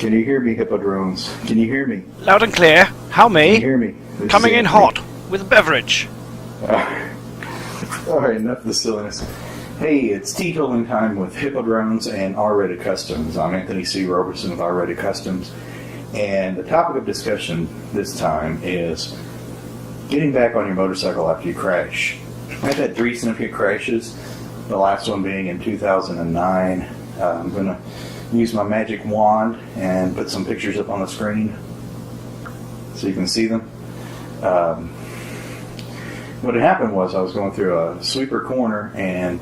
Can you hear me, Hippo-Drones? Can you hear me? Loud and clear. How Can me? you hear me? This Coming is in Anthony. hot with a beverage. Alright, enough of the silliness. Hey, it's teetotaling time with Hippo-Drones and R-Rated Customs. I'm Anthony C. Roberson with R-Rated Customs. And the topic of discussion this time is getting back on your motorcycle after you crash. I've had 3 significant crashes, the last one being in 2009. I'm going to use my magic wand and put some pictures up on the screen so you can see them. What had happened was I was going through a sweeper corner and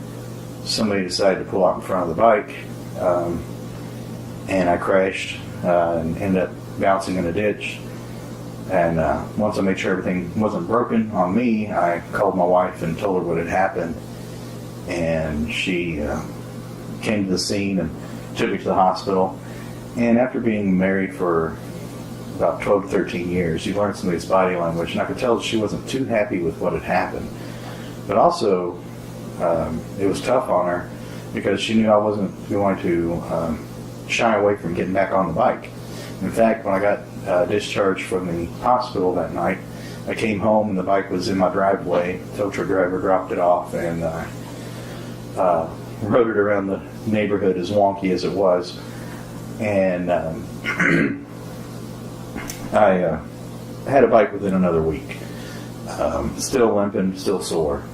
somebody decided to pull out in front of the bike, and I crashed and ended up bouncing in a ditch. And once I made sure everything wasn't broken on me, I called my wife and told her what had happened, and she came to the scene and took me to the hospital. And after being married for about 12 to 13 years, you learn somebody's body language, and I could tell that she wasn't too happy with what had happened. But also, it was tough on her because she knew I wasn't going to shy away from getting back on the bike. In fact, when I got discharged from the hospital that night, I came home and the bike was in my driveway. The tow truck driver dropped it off, and rode it around the neighborhood as wonky as it was. And I had a bike within another week. Still limping, still sore.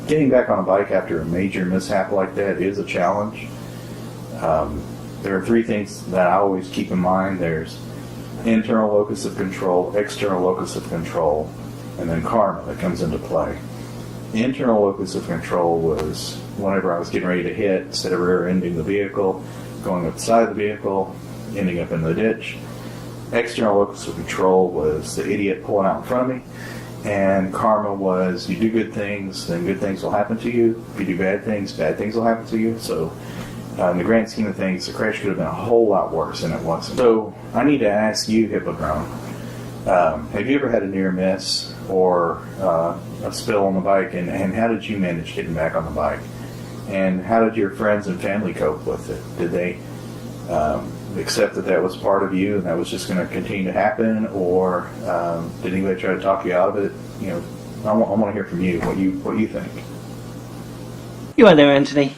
Getting back on a bike after a major mishap like that is a challenge. There are 3 things that I always keep in mind. There's internal locus of control, external locus of control, and then karma that comes into play. The internal locus of control was whenever I was getting ready to hit, instead of rear-ending the vehicle, going up the side of the vehicle, ending up in the ditch. External locus of control was the idiot pulling out in front of me. And karma was you do good things, then good things will happen to you. If you do bad things will happen to you. So in the grand scheme of things, the crash could have been a whole lot worse than it wasn't. So I need to ask you, Hippo-Drone, have you ever had a near miss or a spill on the bike, and how did you manage getting back on the bike? And how did your friends and family cope with it? Did they accept that was part of you and that was just going to continue to happen, or did anybody try to talk you out of it? You know, I want to hear from you what you think. You are there, Anthony.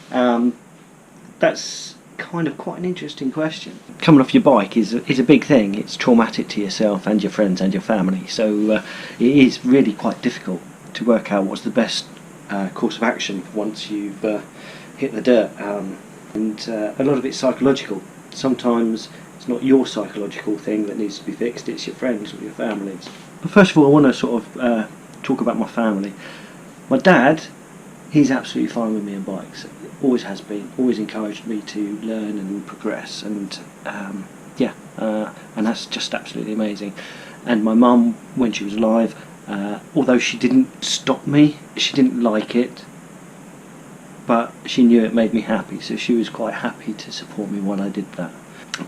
That's kind of quite an interesting question. Coming off your bike is a big thing. It's traumatic to yourself and your friends and your family, so it is really quite difficult to work out what's the best course of action once you've hit the dirt. And a lot of it's psychological. Sometimes it's not your psychological thing that needs to be fixed, it's your friends or your families. But first of all, I want to sort of talk about my family. My dad, he's absolutely fine with me and bikes. Always has been. Always encouraged me to learn and progress, and and that's just absolutely amazing. And my mum, when she was alive, although she didn't stop me, she didn't like it, but she knew it made me happy, so she was quite happy to support me while I did that.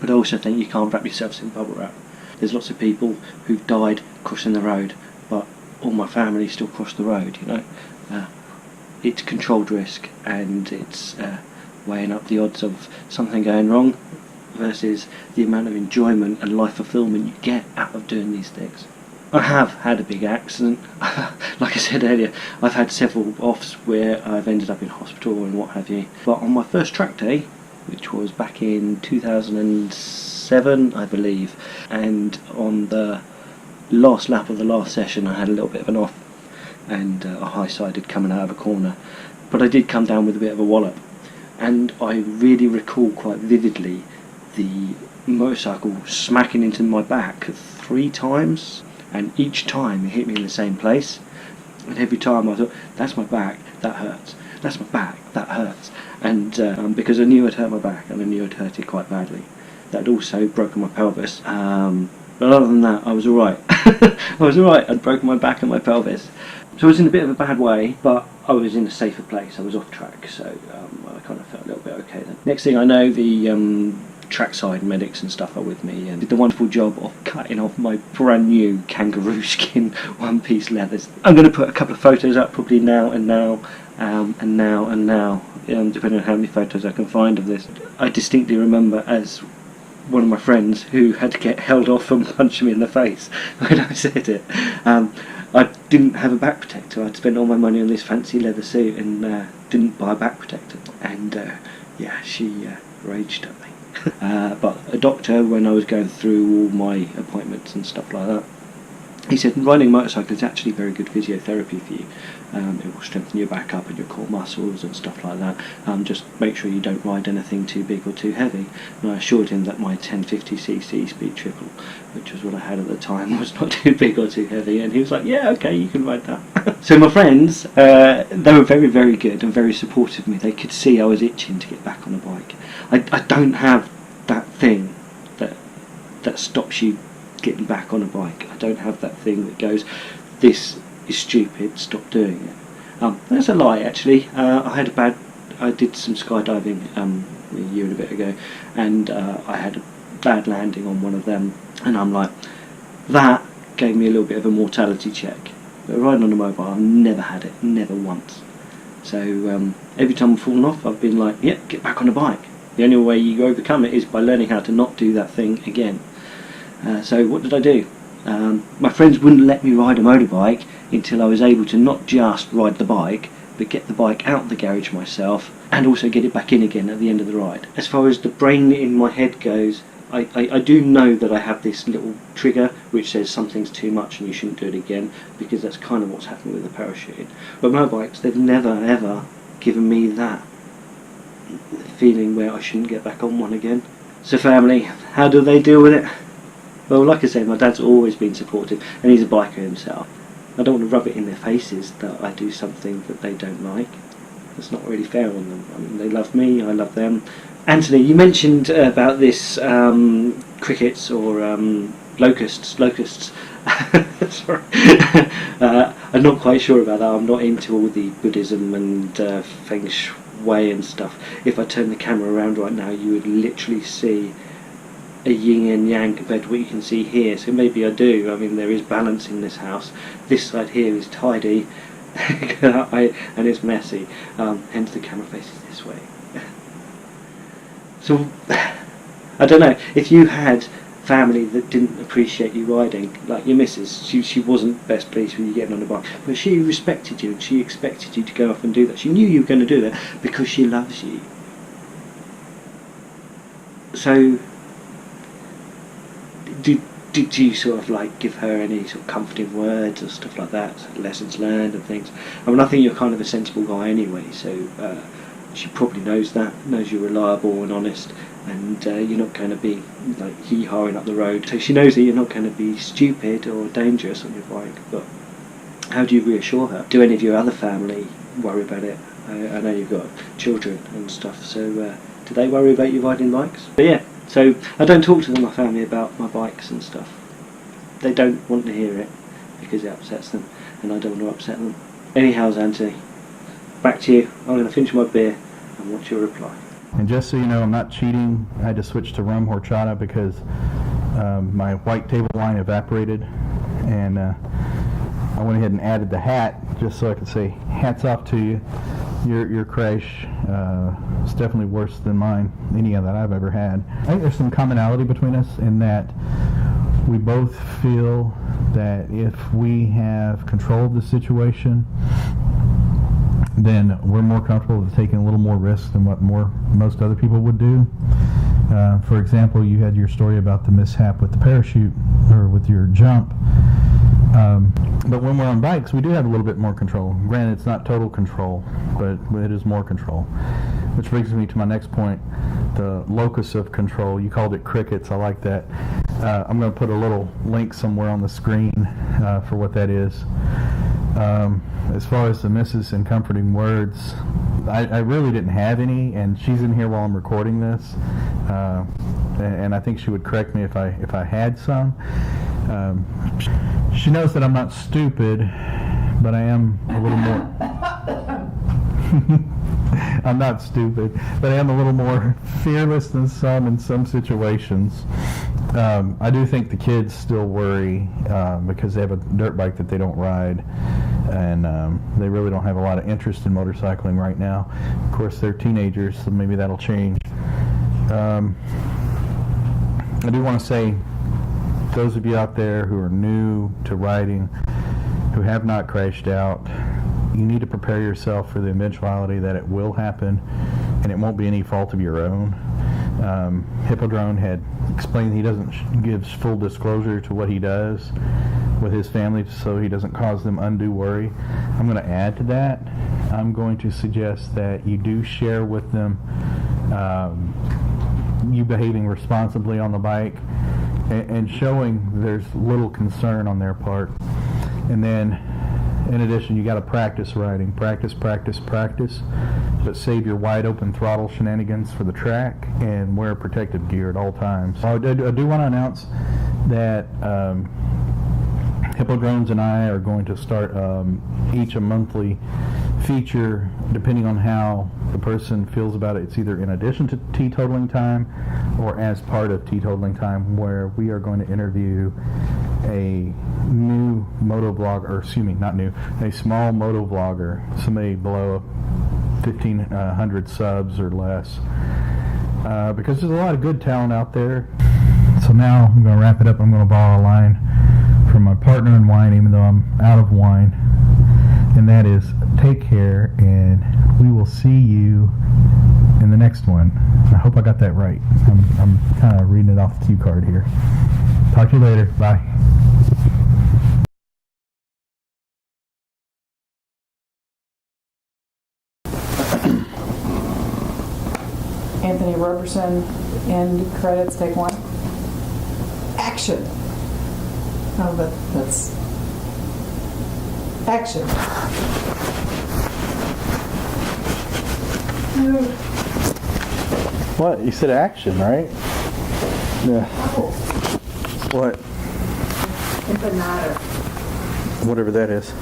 But I also think you can't wrap yourselves in bubble wrap. There's lots of people who've died crossing the road, but all my family still cross the road, you know. It's controlled risk, and it's weighing up the odds of something going wrong versus the amount of enjoyment and life fulfillment you get out of doing these things. I have had a big accident. Like I said earlier, I've had several offs where I've ended up in hospital and what have you. But on my first track day, which was back in 2007, I believe, and on the last lap of the last session, I had a little bit of an off, and I high-sided coming out of a corner. But I did come down with a bit of a wallop, and I really recall quite vividly the motorcycle smacking into my back 3 times. And each time it hit me in the same place, and every time I thought, that's my back, that hurts, that's my back, that hurts. And because I knew I'd hurt my back, and I knew I'd hurt it quite badly. That had also broken my pelvis. But other than that, I was alright. I was alright. I'd broken my back and my pelvis. So I was in a bit of a bad way, but I was in a safer place. I was off track, so I kind of felt a little bit okay then. Next thing I know, the trackside medics and stuff are with me and did the wonderful job of cutting off my brand new kangaroo skin one-piece leathers. I'm going to put a couple of photos up probably now, depending on how many photos I can find of this. I distinctly remember as one of my friends who had to get held off and punch me in the face when I said it. I didn't have a back protector. I'd spent all my money on this fancy leather suit and didn't buy a back protector. And she raged at me. But a doctor, when I was going through all my appointments and stuff like that, he said riding a motorcycle is actually very good physiotherapy for you. It will strengthen your back up and your core muscles and stuff like that. Just make sure you don't ride anything too big or too heavy. And I assured him that my 1050cc speed triple, which was what I had at the time, was not too big or too heavy. And he was like, yeah, okay, you can ride that. So my friends, they were very, very good and very supportive of me. They could see I was itching to get back on a bike. I don't have that thing that stops you getting back on a bike. I don't have that thing that goes, this is stupid, stop doing it. That's a lie, actually. I did some skydiving a year and a bit ago, and I had a bad landing on one of them, and I'm like, that gave me a little bit of a mortality check. But riding on a mobile, I've never had it, never once. So every time I've fallen off, I've been like, yeah, get back on a bike. The only way you overcome it is by learning how to not do that thing again. So what did I do? My friends wouldn't let me ride a motorbike until I was able to not just ride the bike, but get the bike out of the garage myself and also get it back in again at the end of the ride. As far as the brain in my head goes, I do know that I have this little trigger which says something's too much and you shouldn't do it again, because that's kind of what's happened with the parachuting. But motorbikes, they've never ever given me that feeling where I shouldn't get back on one again. So family, how do they deal with it? Well, like I say, my dad's always been supportive, and he's a biker himself. I don't want to rub it in their faces that I do something that they don't like. It's not really fair on them. I mean, they love me, I love them. Anthony, you mentioned about this crickets or locusts. Sorry. I'm not quite sure about that. I'm not into all the Buddhism and Feng Shui and stuff. If I turn the camera around right now, you would literally see a yin and yang compared to what you can see here, so maybe I do. I mean, there is balance in this house. This side here is tidy and it's messy, hence the camera faces this way. So I don't know, if you had family that didn't appreciate you riding, like your missus, she wasn't best pleased with you getting on a bike, but she respected you and she expected you to go off and do that. She knew you were going to do that because she loves you. So did you sort of like give her any sort of comforting words or stuff like that, lessons learned and things? I mean, I think you're kind of a sensible guy anyway, so she probably knows that, knows you're reliable and honest, and you're not going to be like hee-hawing up the road. So she knows that you're not going to be stupid or dangerous on your bike. But how do you reassure her? Do any of your other family worry about it? I know you've got children and stuff, so do they worry about you riding bikes? But yeah. So I don't talk to my family about my bikes and stuff. They don't want to hear it because it upsets them, and I don't want to upset them. Anyhow, Anthony, back to you. I'm going to finish my beer and watch your reply. And just so you know, I'm not cheating. I had to switch to rum horchata because my white table wine evaporated, and I went ahead and added the hat just so I could say hats off to you. Your crash is definitely worse than mine, any that I've ever had. I think there's some commonality between us in that we both feel that if we have control of the situation, then we're more comfortable with taking a little more risk than what most other people would do. For example, you had your story about the mishap with the parachute or with your jump. But when we're on bikes, we do have a little bit more control. Granted, it's not total control, but it is more control. Which brings me to my next point, the locus of control. You called it crickets. I like that. I'm going to put a little link somewhere on the screen for what that is. As far as the misses and comforting words, I really didn't have any, and she's in here while I'm recording this, and I think she would correct me if I had some. She knows that I'm not stupid, but I am a little more... I'm not stupid, but I am a little more fearless than some in some situations. I do think the kids still worry because they have a dirt bike that they don't ride, and they really don't have a lot of interest in motorcycling right now. Of course, they're teenagers, so maybe that'll change. I do want to say, those of you out there who are new to riding, who have not crashed out, you need to prepare yourself for the eventuality that it will happen, and it won't be any fault of your own. Hippo-Drone had explained he doesn't gives full disclosure to what he does with his family, so he doesn't cause them undue worry. I'm going to add to that. I'm going to suggest that you do share with them you behaving responsibly on the bike and showing there's little concern on their part. And then, in addition, you got to practice riding. Practice, but save your wide open throttle shenanigans for the track and wear protective gear at all times. I do want to announce that Hippo-Drones and I are going to start each a monthly feature, depending on how the person feels about it. It's either in addition to teetotaling time or as part of teetotaling time, where we are going to interview a new motovlogger, or excuse me, not new, a small motovlogger, somebody below 1,500 subs or less, because there's a lot of good talent out there. So now I'm going to wrap it up. I'm going to borrow a line from my partner in wine, even though I'm out of wine, and that is, take care, and we will see you in the next one. I hope I got that right. I'm kind of reading it off the cue card here. Talk to you later. Bye. Anthony Roberson, end credits, take one. Action. Oh, but that's action. What? You said action, right? Yeah. Oh, What? empanada. Whatever that is.